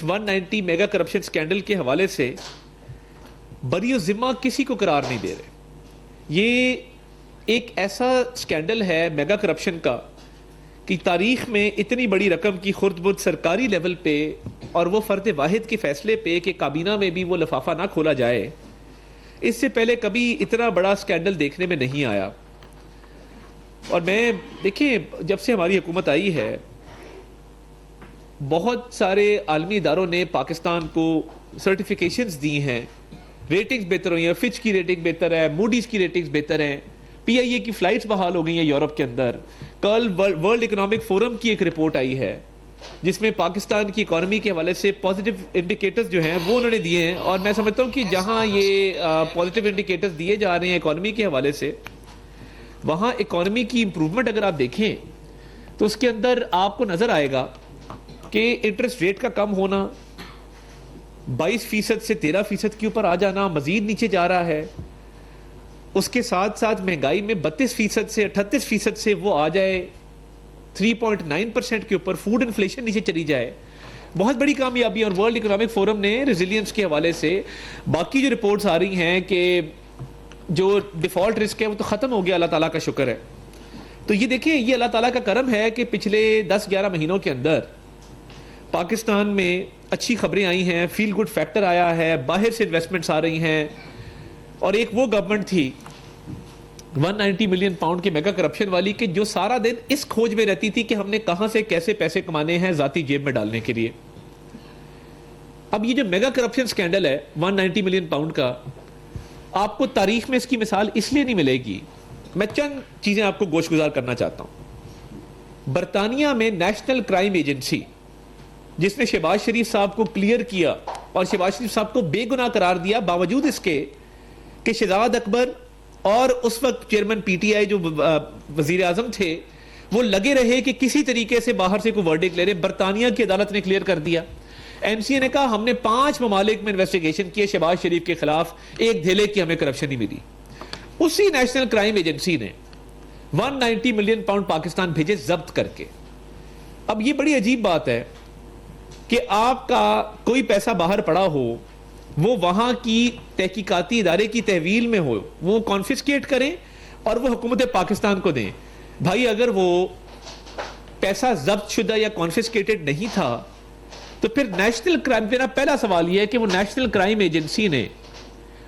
اس 190 mega corruption scandal کے حوالے سے بری و ذمہ کسی کو قرار نہیں دے رہے. یہ ایک ایسا سکینڈل ہے میگا کرپشن کا کہ تاریخ میں اتنی بڑی رقم کی خرد برد سرکاری لیول پہ اور وہ فرد واحد کے فیصلے پہ کہ کابینہ میں بھی وہ لفافہ نہ کھولا جائے، اس سے پہلے کبھی اتنا بڑا سکینڈل دیکھنے میں نہیں آیا. اور میں دیکھیں جب سے ہماری حکومت آئی ہے بہت سارے عالمی اداروں نے پاکستان کو سرٹیفیکیشنز دی ہیں، ریٹنگز بہتر ہوئی ہیں. فچ کی ریٹنگ بہتر ہے، موڈیز کی ریٹنگز بہتر ہیں، پی آئی اے کی فلائٹس بحال ہو گئی ہیں یورپ کے اندر. کل ورلڈ اکنامک فورم کی ایک رپورٹ آئی ہے جس میں پاکستان کی اکانومی کے حوالے سے پازیٹیو انڈیکیٹرز جو ہیں وہ انہوں نے دیے ہیں. اور میں سمجھتا ہوں کہ جہاں یہ پازیٹیو انڈیکیٹرز دیے جا رہے ہیں اکانومی کے حوالے سے، وہاں اکانومی کی امپروومنٹ اگر آپ دیکھیں تو اس کے اندر آپ کو نظر آئے گا کہ انٹرسٹ ریٹ کا کم ہونا، 22% سے 13% کے اوپر آ جانا، مزید نیچے جا رہا ہے. اس کے ساتھ ساتھ مہنگائی میں 32% سے 38% سے وہ آ جائے 3.9% کے اوپر، فوڈ انفلیشن نیچے چلی جائے. بہت بڑی کامیابی. اور ورلڈ اکنامک فورم نے ریزیلینس کے حوالے سے باقی جو رپورٹس آ رہی ہیں کہ جو ڈیفالٹ رسک ہے وہ تو ختم ہو گیا، اللہ تعالیٰ کا شکر ہے. تو یہ دیکھیں یہ اللہ تعالیٰ کا کرم ہے کہ پچھلے 10-11 مہینوں کے اندر پاکستان میں اچھی خبریں آئی ہیں، فیل گڈ فیکٹر آیا ہے، باہر سے انویسٹمنٹس آ رہی ہیں. اور ایک وہ گورنمنٹ تھی 190 ملین پاؤنڈ کے میگا کرپشن والی کہ جو سارا دن اس کھوج میں رہتی تھی کہ ہم نے کہاں سے کیسے پیسے کمانے ہیں ذاتی جیب میں ڈالنے کے لیے. اب یہ جو میگا کرپشن سکینڈل ہے 190 ملین پاؤنڈ کا، آپ کو تاریخ میں اس کی مثال اس لیے نہیں ملے گی. میں چند چیزیں آپ کو گوش گزار کرنا چاہتا ہوں. برطانیہ میں نیشنل کرائم ایجنسی جس نے شہباز شریف صاحب کو کلیئر کیا اور شہباز شریف صاحب کو بے گناہ قرار دیا، باوجود اس کے کہ شہزاد اکبر اور اس وقت چیئرمین پی ٹی آئی جو وزیر اعظم تھے وہ لگے رہے کہ کسی طریقے سے باہر سے کوئی ورڈکٹ لے رہے. برطانیہ کی عدالت نے کلیئر کر دیا. ایم سی اے نے کہا ہم نے 5 ممالک میں انویسٹیگیشن کی شہباز شریف کے خلاف، ایک دھیلے کی ہمیں کرپشن نہیں ملی. اسی نیشنل کرائم ایجنسی نے 190 ملین پاؤنڈ پاکستان بھیجے ضبط کر کے. اب یہ بڑی عجیب بات ہے کہ آپ کا کوئی پیسہ باہر پڑا ہو، وہ وہاں کی تحقیقاتی ادارے کی تحویل میں ہو، وہ کانفسکیٹ کریں اور وہ حکومت پاکستان کو دیں. بھائی اگر وہ پیسہ ضبط شدہ یا کانفسکیٹڈ نہیں تھا تو پھر نیشنل کرائم، میرا پہلا سوال یہ ہے کہ وہ نیشنل کرائم ایجنسی نے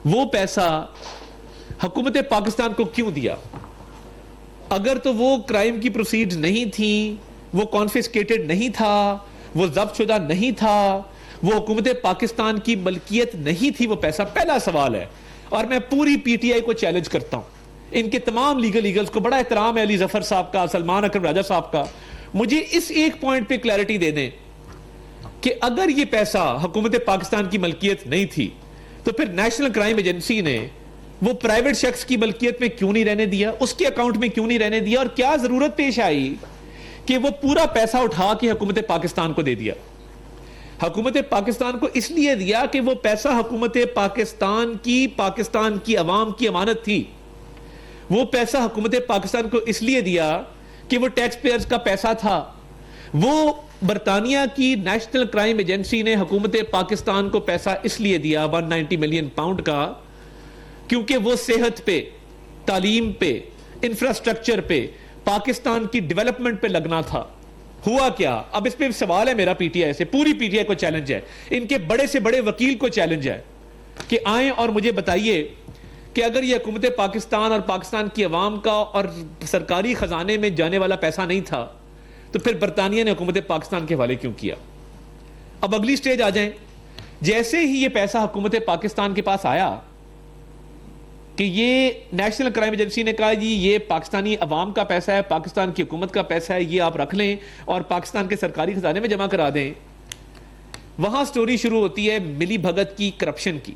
وہ پیسہ حکومت پاکستان کو کیوں دیا؟ اگر تو وہ کرائم کی پروسیڈز نہیں تھیں، وہ کانفسکیٹڈ نہیں تھا، وہ ضبط شدہ نہیں تھا، وہ حکومت پاکستان کی ملکیت نہیں تھی وہ پیسہ. پہلا سوال ہے. اور میں پوری پی ٹی آئی کو چیلنج کرتا ہوں، ان کے تمام لیگلز کو، بڑا احترام ہے علی ظفر صاحب کا، سلمان اکرم راجہ صاحب کا، مجھے اس ایک پوائنٹ پہ کلیئرٹی دے دیں کہ اگر یہ پیسہ حکومت پاکستان کی ملکیت نہیں تھی تو پھر نیشنل کرائم ایجنسی نے وہ پرائیویٹ شخص کی ملکیت میں کیوں نہیں رہنے دیا، اس کے اکاؤنٹ میں کیوں نہیں رہنے دیا، اور کیا ضرورت پیش آئی کہ وہ پورا پیسہ اٹھا کے حکومت پاکستان کو دے دیا. حکومت پاکستان کو اس لیے دیا کہ وہ پیسہ حکومت پاکستان کی عوام کی امانت تھی. وہ پیسہ حکومت پاکستان کو اس لیے دیا کہ وہ ٹیکس پیئرز کا پیسہ تھا. وہ برطانیہ کی نیشنل کرائم ایجنسی نے حکومت پاکستان کو پیسہ اس لیے دیا 190 ملین پاؤنڈ کا کیونکہ وہ صحت پہ، تعلیم پہ، انفراسٹرکچر پہ، پاکستان کی ڈیولپمنٹ پہ لگنا تھا. ہوا کیا؟ اب اس پہ سوال ہے میرا پی ٹی آئی سے، پوری پی ٹی آئی کو چیلنج ہے، ان کے بڑے سے بڑے وکیل کو چیلنج ہے کہ آئیں اور مجھے بتائیے کہ اگر یہ حکومت پاکستان اور پاکستان کی عوام کا اور سرکاری خزانے میں جانے والا پیسہ نہیں تھا تو پھر برطانیہ نے حکومت پاکستان کے حوالے کیوں کیا؟ اب اگلی سٹیج آ جائیں. جیسے ہی یہ پیسہ حکومت پاکستان کے پاس آیا کہ یہ نیشنل کرائم ایجنسی نے کہا جی یہ پاکستانی عوام کا پیسہ ہے، پاکستان کی حکومت کا پیسہ ہے، یہ آپ رکھ لیں اور پاکستان کے سرکاری خزانے میں جمع کرا دیں، وہاں سٹوری شروع ہوتی ہے ملی بھگت کی، کرپشن کی.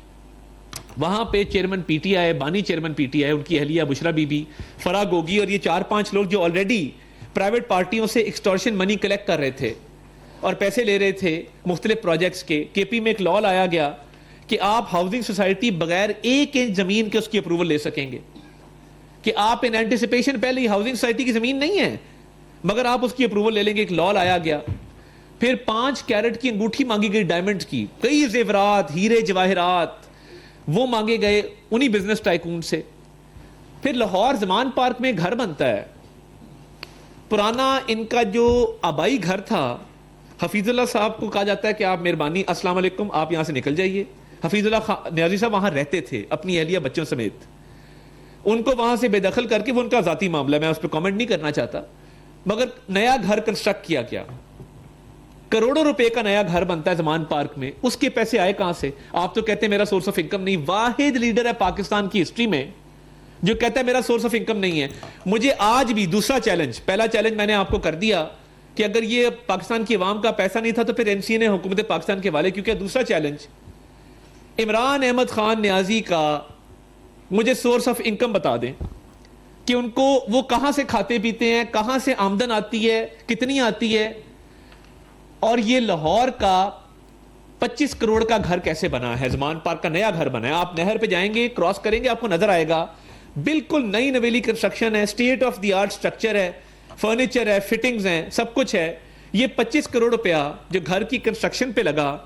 وہاں پہ چیئرمین پی ٹی آئی، بانی چیئرمین پی ٹی آئی، ان کی اہلیہ بشرا بی بی، فرا گوگی اور یہ 4-5 لوگ جو آلریڈی پرائیویٹ پارٹیوں سے ایکسٹورشن منی کلیکٹ کر رہے تھے اور پیسے لے رہے تھے مختلف پروجیکٹس کے. کے پی میں ایک لا لایا گیا کہ آپ ہاؤسنگ سوسائٹی بغیر 1 انچ زمین کے اس کی اپروول لے سکیں گے، کہ آپ ان اینٹیسپیشن پہلے ہی ہاؤسنگ سوسائٹی کی زمین نہیں ہے مگر آپ اس کی اپروول لے لیں گے. ایک لا لایا گیا. پھر 5 کیرٹ کی انگوٹھی مانگی گئی ڈائمنڈ کی, کئی زیورات, ہیرے جواہرات وہ مانگے گئے انہی بزنس ٹائکون سے. پھر لاہور زمان پارک میں گھر بنتا ہے, پرانا ان کا جو آبائی گھر تھا, حفیظ اللہ صاحب کو کہا جاتا ہے کہ آپ مہربانی السلام علیکم آپ یہاں سے نکل جائیے. حفیظ اللہ نیازی صاحب وہاں رہتے تھے اپنی اہلیہ بچوں سمیت, ان کو وہاں سے بے دخل کر کے, وہ ان کا ذاتی معاملہ ہے, میں اس پہ کامنٹ نہیں کرنا چاہتا, مگر نیا گھر کنسٹرکٹ کیا گیا, کروڑوں روپے کا نیا گھر بنتا ہے زمان پارک میں. اس کے پیسے آئے کہاں سے؟ آپ تو کہتے ہیں میرا سورس آف انکم نہیں. واحد لیڈر ہے پاکستان کی ہسٹری میں جو کہتا ہے میرا سورس آف انکم نہیں ہے. مجھے آج بھی دوسرا چیلنج, پہلا چیلنج میں نے آپ کو کر دیا کہ اگر یہ پاکستان کی عوام کا پیسہ نہیں تھا تو پھر این سی اے نے حکومت پاکستان کے حوالے کیوں کیا. دوسرا چیلنج, عمران احمد خان نیازی کا مجھے سورس آف انکم بتا دیں کہ ان کو وہ کہاں سے کھاتے پیتے ہیں, کہاں سے آمدن آتی ہے, کتنی آتی ہے, اور یہ لاہور کا 25 کروڑ کا گھر کیسے بنا ہے, زمان پارک کا نیا گھر بنا ہے. آپ نہر پہ جائیں گے, کراس کریں گے, آپ کو نظر آئے گا بالکل نئی نویلی کنسٹرکشن ہے, state of the art structure ہے, فرنیچر ہے, فٹنگز ہیں, سب کچھ ہے. یہ 25 کروڑ روپیہ جو گھر کی کنسٹرکشن پہ لگا,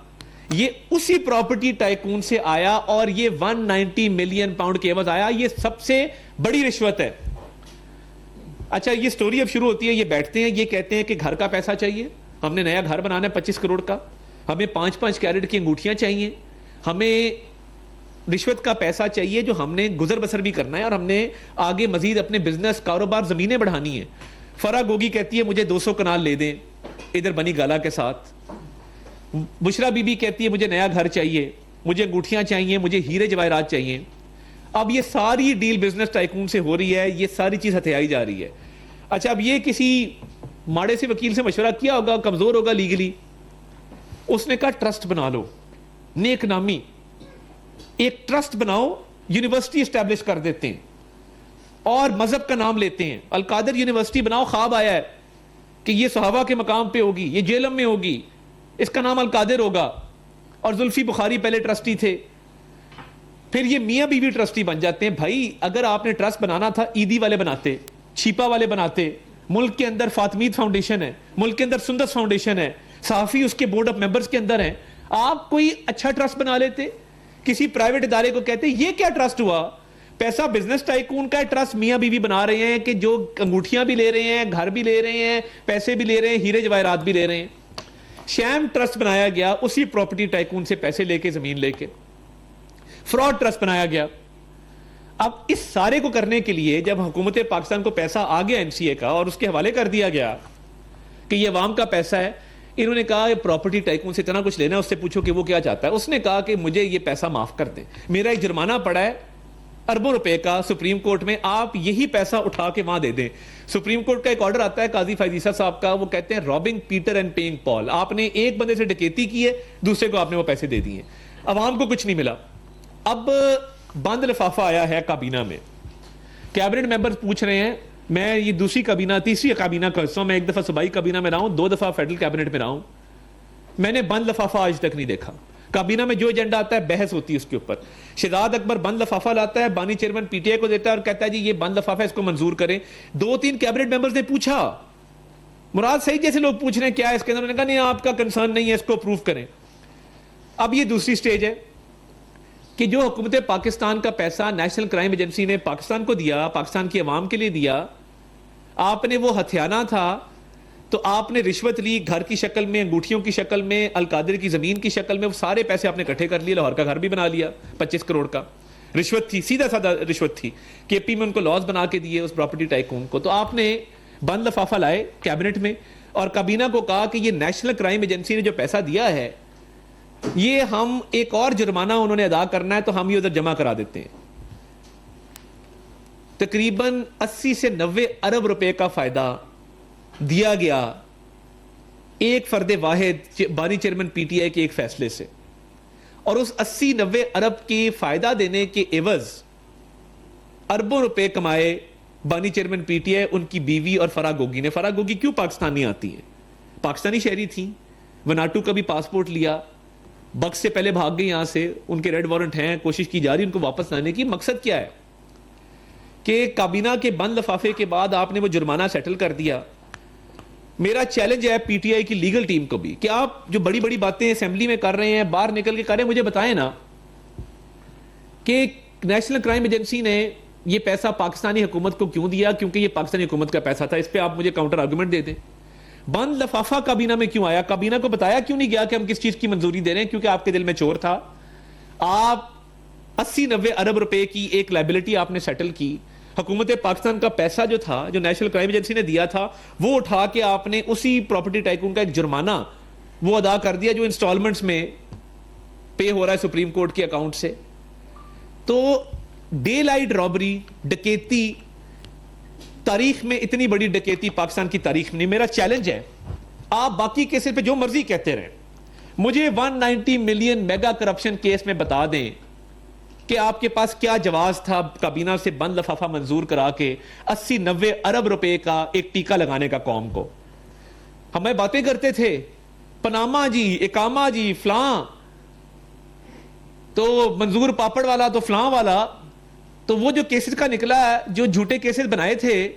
یہ اسی پراپرٹی ٹائکون سے آیا, اور یہ 190 ملین پاؤنڈ کے عوض آیا. یہ سب سے بڑی رشوت ہے. اچھا یہ سٹوری اب شروع ہوتی ہے, یہ بیٹھتے ہیں, یہ کہتے ہیں کہ گھر کا پیسہ چاہیے, ہم نے نیا گھر بنانا ہے 25 کروڑ کا, ہمیں 5-5 کیرٹ کی انگوٹھیاں چاہیے, ہمیں رشوت کا پیسہ چاہیے جو ہم نے گزر بسر بھی کرنا ہے, اور ہم نے آگے مزید اپنے بزنس کاروبار زمینیں بڑھانی ہیں. فرا گوگی کہتی ہے مجھے 200 کنال لے دیں ادھر بنی گالا کے ساتھ. بشرا بی بی کہتی ہے مجھے نیا گھر چاہیے, مجھے انگوٹھیاں چاہیے, مجھے ہیرے جواہرات چاہیے. اب یہ ساری ڈیل بزنس ٹائکون سے ہو رہی ہے, یہ ساری چیز ہتھیائی جا رہی ہے. اچھا اب یہ کسی ماڑے سے وکیل سے مشورہ کیا ہوگا, کمزور ہوگا لیگلی, اس نے کہا ٹرسٹ بنا لو, نیک نامی ایک ٹرسٹ بناؤ, یونیورسٹی اسٹیبلش کر دیتے ہیں اور مذہب کا نام لیتے ہیں, القادر یونیورسٹی بناؤ. خواب آیا ہے کہ یہ صحابہ کے مقام پہ ہوگی, یہ جیلم میں ہوگی, اس کا نام القادر ہوگا, اور زلفی بخاری پہلے ٹرسٹی تھے, پھر یہ میاں بیوی ٹرسٹی بن جاتے ہیں. بھائی اگر آپ نے ٹرسٹ بنانا تھا عیدی والے بناتے, چھیپا والے بناتے. ملک کے اندر فاطمید فاؤنڈیشن ہے, ملک کے اندر سندس فاؤنڈیشن ہے, صحافی اس کے بورڈ آف ممبرز کے اندر ہیں. آپ کوئی اچھا ٹرسٹ بنا لیتے, کسی پرائیویٹ ادارے کو کہتے یہ کیا ٹرسٹ ہوا, پیسہ بزنس ٹائکون کا ٹرسٹ میاں بیوی بنا رہے ہیں کہ جو انگوٹھیاں بھی لے رہے ہیں, گھر بھی لے رہے ہیں, پیسے بھی لے رہے ہیں, ہیرے جواہرات بھی لے رہے ہیں. شیم ٹرسٹ بنایا گیا, اسی پراپرٹی ٹائکون سے پیسے لے کے, زمین لے کے, فراڈ ٹرسٹ بنایا گیا. اب اس سارے کو کرنے کے لیے جب حکومت پاکستان کو پیسہ آ گیا این سی اے کا, اور اس کے حوالے کر دیا گیا کہ یہ عوام کا پیسہ ہے, انہوں نے کہا یہ پراپرٹی ٹائکون سے اتنا کچھ لینا ہے, اس سے پوچھو کہ وہ کیا چاہتا ہے. اس نے کہا کہ مجھے یہ پیسہ معاف کر دیں, میرا ایک جرمانہ پڑا ہے اربوں روپے کا سپریم کورٹ میں, آپ یہی پیسہ اٹھا کے وہاں دے دیں. سپریم کورٹ کا ایک آرڈر آتا ہے قاضی فائز عیسیٰ صاحب کا, وہ کہتے ہیں رابنگ پیٹر اینڈ پیئنگ پال. آپ نے ایک بندے سے ڈکیتی کی ہے, دوسرے کو آپ نے وہ پیسے دے دیے, عوام کو کچھ نہیں ملا. اب بند لفافہ آیا ہے کابینہ میں, کیبنٹ ممبر پوچھ رہے ہیں, میں یہ دوسری کابینہ تیسری کابینہ کا حصہ ہوں, میں ایک دفعہ صوبائی کابینہ میں رہا ہوں, 2 دفعہ فیڈرل کیبنٹ میں رہا ہوں, میں نے بند لفافہ آج تک نہیں دیکھا. کابینہ میں جو ایجنڈا آتا ہے بحث ہوتی ہے اس کے اوپر. شہزاد اکبر بند لفافہ لاتا ہے, بانی چیئرمین پی ٹی آئی کو دیتا ہے اور کہتا ہے جی یہ بند لفافہ اس کو منظور کریں. 2-3 کیبنٹ ممبرز نے پوچھا, مراد سعید جیسے لوگ پوچھ رہے ہیں کیا ہے اس کے اندر, انہوں نے کہا نہیں آپ کا کنسرن نہیں ہے, اس کو اپروو کریں. اب یہ دوسری سٹیج ہے کہ جو حکومت پاکستان کا پیسہ نیشنل کرائم ایجنسی نے پاکستان کو دیا, پاکستان کی عوام کے لیے دیا, آپ نے وہ ہتھیانا تھا تو آپ نے رشوت لی, گھر کی شکل میں, انگوٹھیوں کی شکل میں, القادر کی زمین کی شکل میں, وہ سارے پیسے آپ نے اکٹھے کر لیے, لاہور کا گھر بھی بنا لیا 25 کروڑ کا. رشوت تھی, سیدھا سادہ رشوت تھی. کے پی میں ان کو لاز بنا کے دیے اس پراپرٹی ٹائکون کو. تو آپ نے بند لفافہ لائے کیبنٹ میں اور کابینہ کو کہا کہ یہ نیشنل کرائم ایجنسی نے جو پیسہ دیا ہے یہ ہم ایک اور جرمانہ انہوں نے ادا کرنا ہے تو ہم یہ ادھر جمع کرا دیتے ہیں. تقریباً 80 سے 90 ارب روپے کا فائدہ دیا گیا ایک فرد واحد بانی چیئرمین پی ٹی آئی کے ایک فیصلے سے, اور اس 80-90 ارب کی فائدہ دینے کے عوض اربوں روپے کمائے بانی چیئرمین پی ٹی آئی, ان کی بیوی اور فرا گوگی نے. فرا گوگی کیوں پاکستانی آتی ہیں, پاکستانی شہری تھیں, وناٹو کا بھی پاسپورٹ لیا, بکس سے پہلے بھاگ گئی یہاں سے, ان کے ریڈ وارنٹ ہیں, کوشش کی جا رہی ان کو واپس لانے کی. مقصد کیا ہے کہ کابینہ کے بند لفافے کے بعد آپ نے وہ جرمانہ سیٹل کر دیا, میرا چیلنج ہے پی ٹی آئی کی لیگل ٹیم کو بھی کہ آپ جو بڑی بڑی باتیں اسمبلی میں کر رہے ہیں باہر نکل کے کر رہے ہیں, مجھے بتائیں نا کہ نیشنل کرائم ایجنسی نے یہ پیسہ پاکستانی حکومت کو کیوں دیا, کیونکہ یہ پاکستانی حکومت کا پیسہ تھا. اس پہ آپ مجھے کاؤنٹر آرگومنٹ دے دیں. بند لفافہ کابینہ میں کیوں آیا, کابینہ کو بتایا کیوں نہیں گیا کہ ہم کس چیز کی منظوری دے رہے ہیں, کیونکہ آپ کے دل میں چور تھا. آپ 80-90 ارب روپے کی ایک لائبلٹی آپ نے سیٹل کی. حکومت پاکستان کا پیسہ جو تھا, جو نیشنل کرائم ایجنسی نے دیا تھا, وہ اٹھا کے آپ نے اسی پراپرٹی ٹائکون کا ایک جرمانہ وہ ادا کر دیا جو انسٹالمنٹس میں پے ہو رہا ہے سپریم کورٹ کے اکاؤنٹ سے. تو ڈے لائٹ رابری, ڈکیتی, تاریخ میں اتنی بڑی ڈکیتی پاکستان کی تاریخ میں نہیں. میرا چیلنج ہے, آپ باقی کیسز پہ جو مرضی کہتے رہیں, مجھے 190 ملین میگا کرپشن کیس میں بتا دیں کہ آپ کے پاس کیا جواز تھا کابینہ سے بند لفافہ منظور کرا کے 80-90 ارب روپے کا ایک ٹیکہ لگانے کا قوم کو. ہمیں باتیں کرتے تھے پناما جی, اقامہ جی, فلاں تو منظور پاپڑ والا تو فلاں والا, تو وہ جو کیسز کا نکلا ہے, جو جھوٹے کیسز بنائے تھے,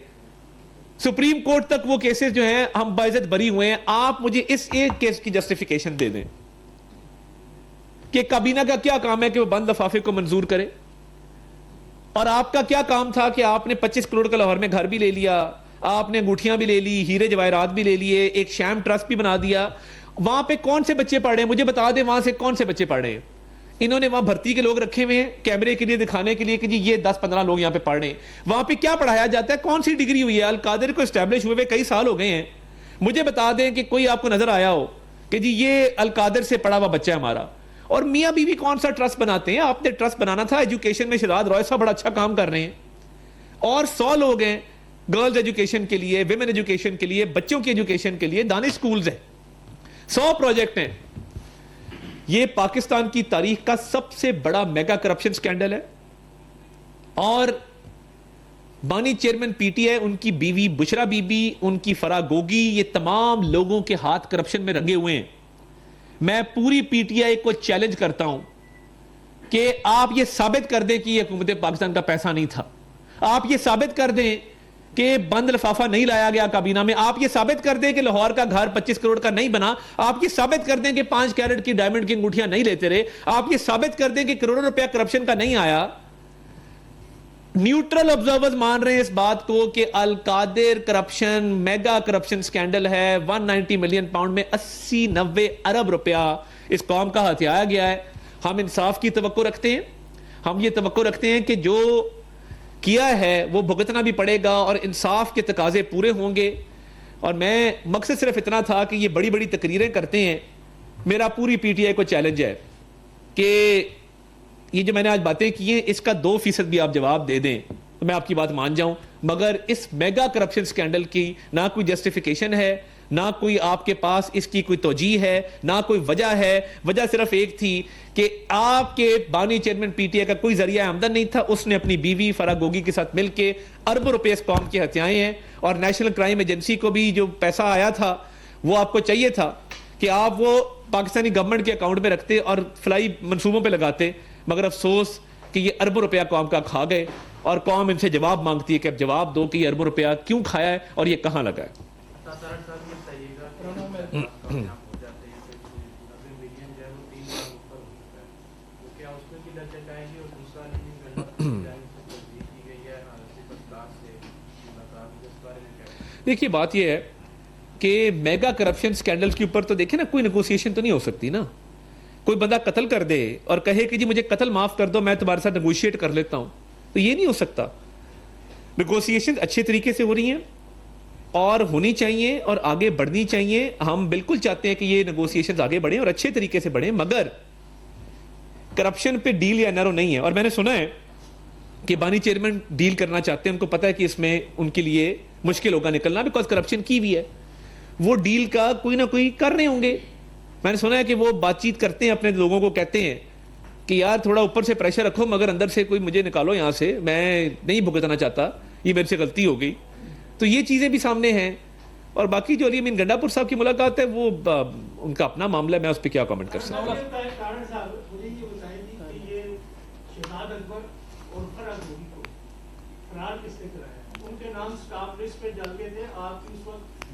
سپریم کورٹ تک وہ کیسز جو ہیں ہم باعزت بری ہوئے ہیں. آپ مجھے اس ایک کیس کی جسٹیفیکیشن دے دیں کہ کابینہ کا کیا کام ہے کہ وہ بند لفافے کو منظور کرے, اور آپ کا کیا کام تھا کہ آپ نے 25 کروڑ کا لاہور میں گھر بھی لے لیا, آپ نے انگوٹھیاں بھی لے لی, ہیرے جواہرات بھی لے لیے, ایک شام ٹرسٹ بھی بنا دیا. وہاں پہ کون سے بچے پڑھ رہے ہیں, مجھے بتا دیں وہاں سے کون سے بچے پڑھ رہے ہیں. انہوں نے وہاں بھرتی کے لوگ رکھے ہوئے ہیں کیمرے کے لیے دکھانے کے لیے کہ جی یہ 10-15 لوگ یہاں پہ پڑھ رہے ہیں. وہاں پہ کیا پڑھایا جاتا ہے, کون سی ڈگری ہوئی ہے؟ القادر کو اسٹیبلش ہوئے کئی سال ہو گئے ہیں. مجھے بتا دیں کہ کوئی آپ کو نظر آیا ہو کہ جی یہ القادر سے پڑھا ہوا بچہ ہے ہمارا. اور میاں بیوی کون سا ٹرسٹ بناتے ہیں؟ آپ نے ٹرسٹ بنانا تھا ایجوکیشن میں. شہزاد روئے صاحب بڑا اچھا کام کر رہے ہیں, اور 100 لوگ ہیں گرلز ایجوکیشن کے لیے, ویمن ایجوکیشن کے لیے, بچوں کی ایجوکیشن کے لیے, دانش سکولز ہیں, 100 پروجیکٹ ہیں. یہ پاکستان کی تاریخ کا سب سے بڑا میگا کرپشن سکینڈل ہے. اور بانی چیئرمین پی ٹی آئی, ان کی بیوی بشرا بی بی, ان کی فرا گوگی, یہ تمام لوگوں کے ہاتھ کرپشن میں رنگے ہوئے ہیں. میں پوری پی ٹی آئی کو چیلنج کرتا ہوں کہ آپ یہ ثابت کر دیں کہ یہ حکومت پاکستان کا پیسہ نہیں تھا. آپ یہ ثابت کر دیں کہ بند لفافہ نہیں لایا گیا کابینہ میں. آپ یہ ثابت کر دیں کہ لاہور کا گھر 25 کروڑ کا نہیں بنا. آپ یہ ثابت کر دیں کہ 5 کیرٹ کی ڈائمنڈ کی انگوٹھیاں نہیں لیتے رہے. آپ یہ ثابت کر دیں کہ کروڑوں روپیہ کرپشن کا نہیں آیا. نیوٹرل آبزرورز مان رہے ہیں اس بات کو کہ القادر کرپشن میگا کرپشن سکینڈل ہے. 190 ملین پاؤنڈ میں 80-90 ارب روپیہ اس قوم کا ہتھیایا گیا ہے. ہم انصاف کی توقع رکھتے ہیں. ہم یہ توقع رکھتے ہیں کہ جو کیا ہے وہ بھگتنا بھی پڑے گا اور انصاف کے تقاضے پورے ہوں گے. اور میں مقصد صرف اتنا تھا کہ یہ بڑی بڑی تقریریں کرتے ہیں. میرا پوری پی ٹی آئی کو چیلنج ہے کہ یہ جو میں نے آج باتیں کی ہیں اس کا 2% بھی آپ جواب دے دیں تو میں آپ کی بات مان جاؤں. مگر اس میگا کرپشن سکینڈل کی نہ کوئی جسٹیفیکیشن ہے, نہ کوئی آپ کے پاس اس کی کوئی توجیہ ہے, نہ کوئی وجہ ہے. وجہ صرف ایک تھی کہ آپ کے بانی چیئرمین پی ٹی آئی کا کوئی ذریعہ آمدن نہیں تھا. اس نے اپنی بیوی فرا گوگی کے ساتھ مل کے اربوں روپے اس قوم کے ہتھیائے ہیں. اور نیشنل کرائم ایجنسی کو بھی جو پیسہ آیا تھا وہ آپ کو چاہیے تھا کہ آپ وہ پاکستانی گورنمنٹ کے اکاؤنٹ میں رکھتے اور فلائی منصوبوں پہ لگاتے. مگر افسوس کہ یہ اربوں روپیہ قوم کا کھا گئے, اور قوم ان سے جواب مانگتی ہے کہ اب جواب دو کہ یہ اربوں روپیہ کیوں کھایا ہے اور یہ کہاں لگا ہے. دیکھیے بات یہ ہے کہ میگا کرپشن سکینڈل کے اوپر تو دیکھیں نا کوئی نیگوسیشن تو نہیں ہو سکتی نا. کوئی بندہ قتل کر دے اور کہے کہ جی مجھے قتل معاف کر دو, میں تمہارے ساتھ نیگوشیٹ کر لیتا ہوں, تو یہ نہیں ہو سکتا. نیگوسیشن اچھے طریقے سے ہو رہی ہیں اور ہونی چاہیے اور آگے بڑھنی چاہیے. ہم بالکل چاہتے ہیں کہ یہ نیگوسیشنز آگے بڑھیں اور اچھے طریقے سے بڑھیں, مگر کرپشن پہ ڈیل یا نرو نہیں ہے. اور میں نے سنا ہے کہ بانی چیئرمین ڈیل کرنا چاہتے ہیں, ان کو پتا ہے کہ اس میں ان کے لیے مشکل ہوگا نکلنا, بیکاز کرپشن کی بھی ہے. وہ ڈیل کا کوئی نہ کوئی کر رہے ہوں گے. میں نے سنا ہے کہ وہ بات چیت کرتے ہیں, اپنے لوگوں کو کہتے ہیں کہ یار تھوڑا اوپر سے پریشر رکھو مگر اندر سے کوئی مجھے نکالو یہاں سے, میں نہیں بھگتنا چاہتا, یہ میرے سے غلطی ہو گئی. تو یہ چیزیں بھی سامنے ہیں. اور باقی جو علی امین گنڈا پور صاحب کی ملاقات ہے وہ ان کا اپنا معاملہ ہے, میں اس پہ کیا کامنٹ کر سکتا ہوں. ان کے نام سٹاف لسٹ پہ ڈل گئے تھے, آپ کی اس وقت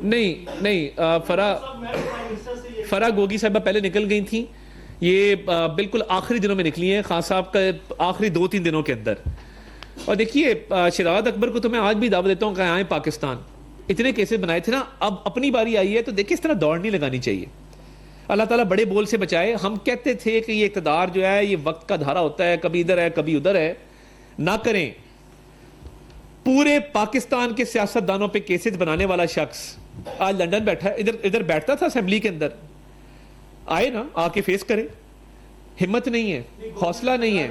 نہیں فرا گوگی صاحبہ پہلے نکل گئی تھیں, یہ بالکل آخری دنوں میں نکلی ہیں, خان صاحب کا آخری 2-3 دنوں کے اندر. اور دیکھیے شہزاد اکبر کو تو میں آج بھی دعوت دیتا ہوں کہ آئیں پاکستان, اتنے کیسز بنائے تھے نا, اب اپنی باری آئی ہے تو دیکھیں اس طرح دوڑ نہیں لگانی چاہیے. اللہ تعالیٰ بڑے بول سے بچائے. ہم کہتے تھے کہ یہ اقتدار جو ہے یہ وقت کا دھارا ہوتا ہے, کبھی ادھر ہے کبھی ادھر ہے, نہ کریں. پورے پاکستان کے سیاست دانوں پہ کیسز بنانے والا شخص آج لنڈن بیٹھا ہے, ادھر بیٹھتا تھا اسمبلی کے اندر, آئے نا آ کے فیس کرے. ہمت نہیں ہے, حوصلہ نہیں ہے.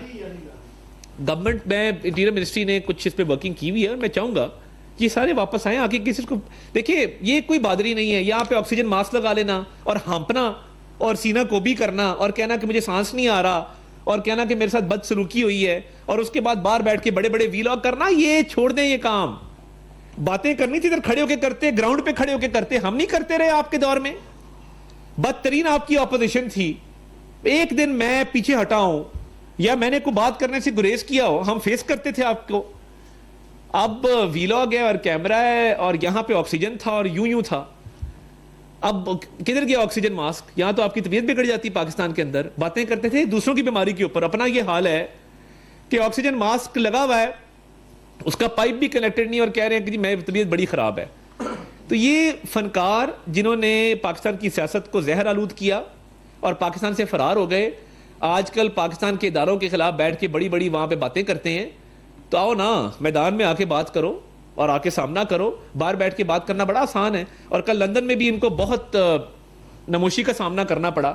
گورنمنٹ میں انٹیریئر منسٹری نے کچھ اس پہ ورکنگ کی ہوئی ہے, اور میں چاہوں گا کہ یہ سارے واپس آئیں, آ کے کسی کو دیکھیے. یہ کوئی بہادری نہیں ہے یہاں پہ آکسیجن ماسک لگا لینا اور ہانپنا اور سینہ کو بھی کرنا اور کہنا کہ مجھے سانس نہیں آ رہا اور کہنا کہ میرے ساتھ بد سلوکی ہوئی ہے, اور اس کے بعد باہر بیٹھ کے بڑے بڑے ویلاگ کرنا. یہ چھوڑ دیں, یہ کام باتیں کرنی تھی ادھر کھڑے ہو کے کرتے, گراؤنڈ پہ کھڑے ہو کے کرتے. ہم نہیں کرتے رہے آپ کے دور میں, بدترین آپ کی اپوزیشن تھی. ایک دن میں پیچھے ہٹا ہوں یا میں نے کوئی بات کرنے سے گریز کیا ہو, ہم فیس کرتے تھے آپ کو. اب ویلاگ ہے اور کیمرہ ہے اور یہاں پہ آکسیجن تھا اور یوں تھا. اب کدھر گیا آکسیجن ماسک؟ یہاں تو آپ کی طبیعت بگڑ جاتی. پاکستان کے اندر باتیں کرتے تھے دوسروں کی بیماری کے اوپر, اپنا یہ حال ہے کہ آکسیجن ماسک لگا ہوا ہے, اس کا پائپ بھی کنیکٹڈ نہیں, اور کہہ رہے ہیں کہ جی میں طبیعت بڑی خراب ہے. تو یہ فنکار جنہوں نے پاکستان کی سیاست کو زہر آلود کیا اور پاکستان سے فرار ہو گئے, آج کل پاکستان کے اداروں کے خلاف بیٹھ کے بڑی بڑی وہاں پہ باتیں کرتے ہیں. تو آؤ نا میدان میں آ کے بات کرو اور آ کے سامنا کرو. باہر بیٹھ کے بات کرنا بڑا آسان ہے, اور کل لندن میں بھی ان کو بہت نموشی کا سامنا کرنا پڑا.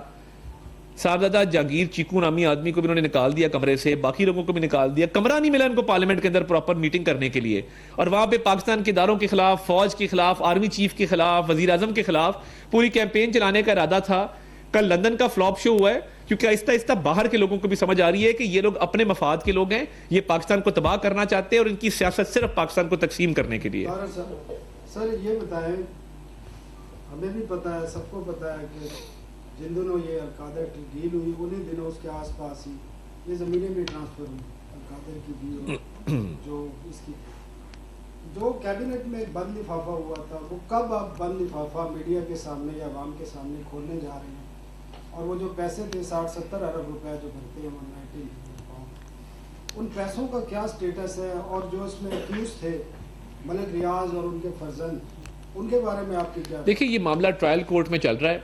صاحبزادہ جہانگیر چیکو نامی آدمی کو بھی انہوں نے نکال دیا کمرے سے, باقی لوگوں کو بھی نکال دیا. کمرہ نہیں ملا ان کو پارلیمنٹ کے اندر پراپر میٹنگ کرنے کے لیے, اور وہاں پہ پاکستان کے اداروں کے خلاف, فوج کے خلاف, آرمی چیف کے خلاف, وزیر اعظم کے خلاف پوری کیمپین چلانے کا ارادہ تھا. کل لندن کا فلاپ شو ہوا ہے, کیونکہ آہستہ آہستہ باہر کے لوگوں کو بھی سمجھ آ رہی ہے کہ یہ لوگ اپنے مفاد کے لوگ ہیں, یہ پاکستان کو تباہ کرنا چاہتے ہیں, اور ان کی سیاست صرف پاکستان کو تقسیم کرنے کے لیے. سر یہ بتائیں, ہمیں بھی پتا ہے, سب کو پتا ہے کہ جن دنوں یہ القادر کی ڈیل ہوئی انہیں دنوں اس کے آس پاس ہی یہ زمینیں بھی ٹرانسفر ہوئی. القادر کی ڈیل جو اس کی جو کیبنٹ میں بند لفافہ ہوا تھا, وہ کب آپ بند لفافہ میڈیا کے سامنے یا عوام کے سامنے کھولنے جا رہے ہیں؟ اور وہ جو پیسے تھے 60-70 ارب روپے جو بنتے ہیں 190 پاؤنڈ, ان پیسوں کا کیا سٹیٹس ہے؟ اور جو اس میں ایکیوز تھے ملک ریاض اور ان کے فرزند, ان کے بارے میں آپ کی کیا؟ دیکھیں یہ معاملہ ٹرائل کورٹ میں چل رہا ہے,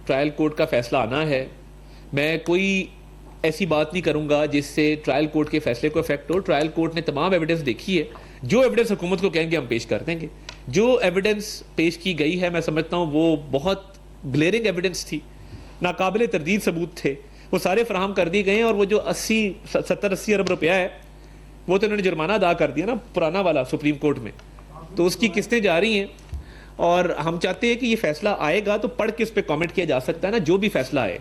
ٹرائل کورٹ کا فیصلہ آنا ہے. میں کوئی ایسی بات نہیں کروں گا جس سے ٹرائل کورٹ کے فیصلے کو افیکٹ ہو. ٹرائل کورٹ نے تمام ایویڈنس دیکھی ہے, جو ایویڈنس حکومت کو کہیں گے ہم پیش کر دیں گے. جو ایویڈنس پیش کی گئی ہے میں سمجھتا ہوں وہ بہت گلیئرنگ ایویڈنس تھی, ناقابل تردید ثبوت تھے, وہ سارے فراہم کر دیے گئے ہیں. اور وہ جو 70-80 ارب روپیہ ہے وہ تو انہوں نے جرمانہ ادا کر دیا نا پرانا والا سپریم کورٹ میں, تو اس کی قسطیں جا رہی ہیں. اور ہم چاہتے ہیں کہ یہ فیصلہ آئے گا تو پڑھ کے اس پہ کامنٹ کیا جا سکتا ہے نا, جو بھی فیصلہ آئے.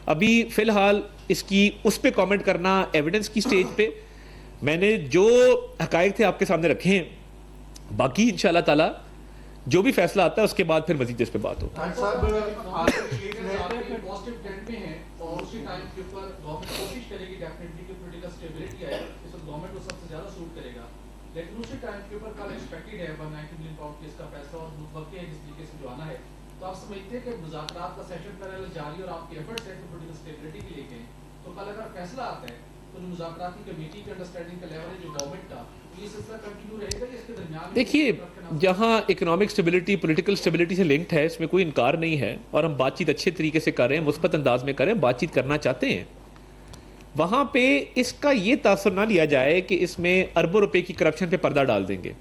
ابھی فی الحال اس کی اس پہ کامنٹ کرنا ایویڈنس کی سٹیج پہ, میں نے جو حقائق تھے آپ کے سامنے رکھے ہیں. باقی انشاءاللہ تعالی جو بھی فیصلہ آتا ہے اس کے بعد پھر مزید اس پہ بات ہوگی. لیکن اسی ٹائم کے اوپر کل ایکسپیکٹڈ ہے 190 ملین پاؤنڈ کیس کا پیسہ اور متوقع ہے جس طریقے سے جو آنا ہے. تو آپ سمجھتے ہیں کہ مذاکرات کا سیشن پہلے جاری اور آپ کے ایفرٹس ہیں کہ پولیٹیکل اسٹیبلٹی کے لیے گئے, تو کل اگر فیصلہ آتا ہے تو جو مذاکراتی کمیٹی کے انڈرسٹینڈنگ کا لیول ہے جو گورنمنٹ کا, یہ سلسلہ کنٹینیو رہے گا اس کے درمیان؟ دیکھیے جہاں اکنامک اسٹیبلٹی پولیٹیکل اسٹیبلٹی سے لنکڈ ہے, اس میں کوئی انکار نہیں ہے, اور ہم بات چیت اچھے طریقے سے کر رہے ہیں, مثبت انداز میں کر رہے ہیں, بات چیت کرنا چاہتے ہیں. وہاں پہ اس کا یہ تاثر نہ لیا جائے کہ اس میں اربوں روپے کی کرپشن پہ پردہ ڈال دیں گے.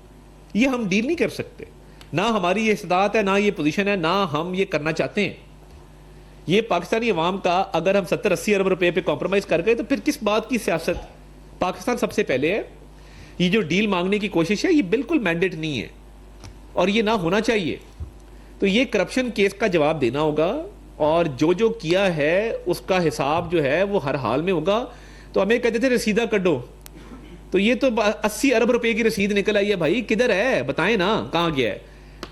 یہ ہم ڈیل نہیں کر سکتے, نہ ہماری یہ استطاعت ہے, نہ یہ پوزیشن ہے, نہ ہم یہ کرنا چاہتے ہیں. یہ پاکستانی عوام کا اگر ہم 70-80 ارب روپے پہ کمپرومائز کر گئے تو پھر کس بات کی سیاست؟ پاکستان سب سے پہلے ہے. یہ جو ڈیل مانگنے کی کوشش ہے یہ بالکل مینڈیٹ نہیں ہے اور یہ نہ ہونا چاہیے. تو یہ کرپشن کیس کا جواب دینا ہوگا, اور جو کیا ہے اس کا حساب جو ہے وہ ہر حال میں ہوگا. تو ہمیں کہتے تھے رسیدہ کڈو, تو یہ تو 80 ارب روپے کی رسید نکل آئی ہے. بھائی کدھر ہے بتائیں نا, کہاں گیا ہے؟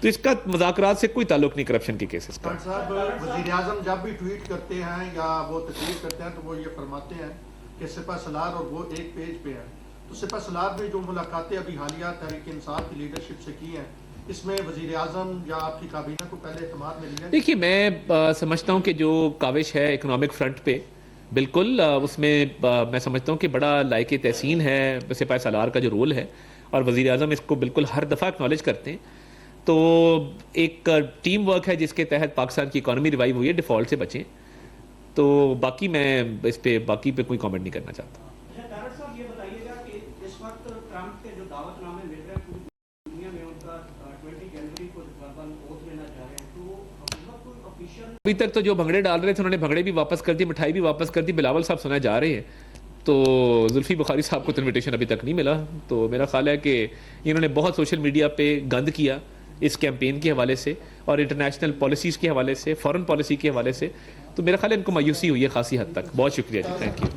تو اس کا مذاکرات سے کوئی تعلق نہیں کرپشن کے کیسز کا. صاحب وزیر اعظم جب بھی ٹویٹ کرتے ہیں یا وہ تقریر کرتے ہیں تو وہ یہ فرماتے ہیں کہ سپہ سالار اور وہ ایک پیج پہ ہے. تو سپہ سالار نے جو ملاقاتیں ابھی حالیہ تحریک انصاف کی لیڈرشپ سے کی ہیں, اس میں وزیر اعظم یا آپ کی کابینہ کو پہلے اعتماد میں لیا؟ دیکھیے میں سمجھتا ہوں کہ جو کاوش ہے اکنامک فرنٹ پہ بالکل اس میں میں سمجھتا ہوں کہ بڑا لائق تحسین ہے سپاہی سالار کا جو رول ہے، اور وزیر اعظم اس کو بالکل ہر دفعہ اکنالج کرتے ہیں. تو ایک ٹیم ورک ہے جس کے تحت پاکستان کی اکانومی ریوائیو ہوئی ہے، ڈیفالٹ سے بچیں. تو باقی میں اس پہ باقی پہ کوئی کامنٹ نہیں کرنا چاہتا. ڈائریکٹر صاحب یہ بتائیے گا کہ اس وقت ٹرمپ کے جو دعوت نامے مل رہے ہیں پوری دنیا میں، ان کا 20 جنوری کو اوتھ لینا چاہ رہے ہیں، تو کوئی آفیشیل ابھی تک تو جو بھنگڑے ڈال رہے تھے انہوں نے بھنگڑے بھی واپس کر دی، مٹھائی بھی واپس کر دی. بلاول صاحب سنا جا رہے ہیں، تو زلفی بخاری صاحب کو تو انویٹیشن ابھی تک نہیں ملا. تو میرا خیال ہے کہ انہوں نے بہت سوشل میڈیا پہ گند کیا اس کیمپین کے حوالے سے اور انٹرنیشنل پالیسیز کے حوالے سے، فارن پالیسی کے حوالے سے. تو میرا خیال ہے ان کو مایوسی ہوئی ہے خاصی حد تک. بہت شکریہ جی، تھینک یو.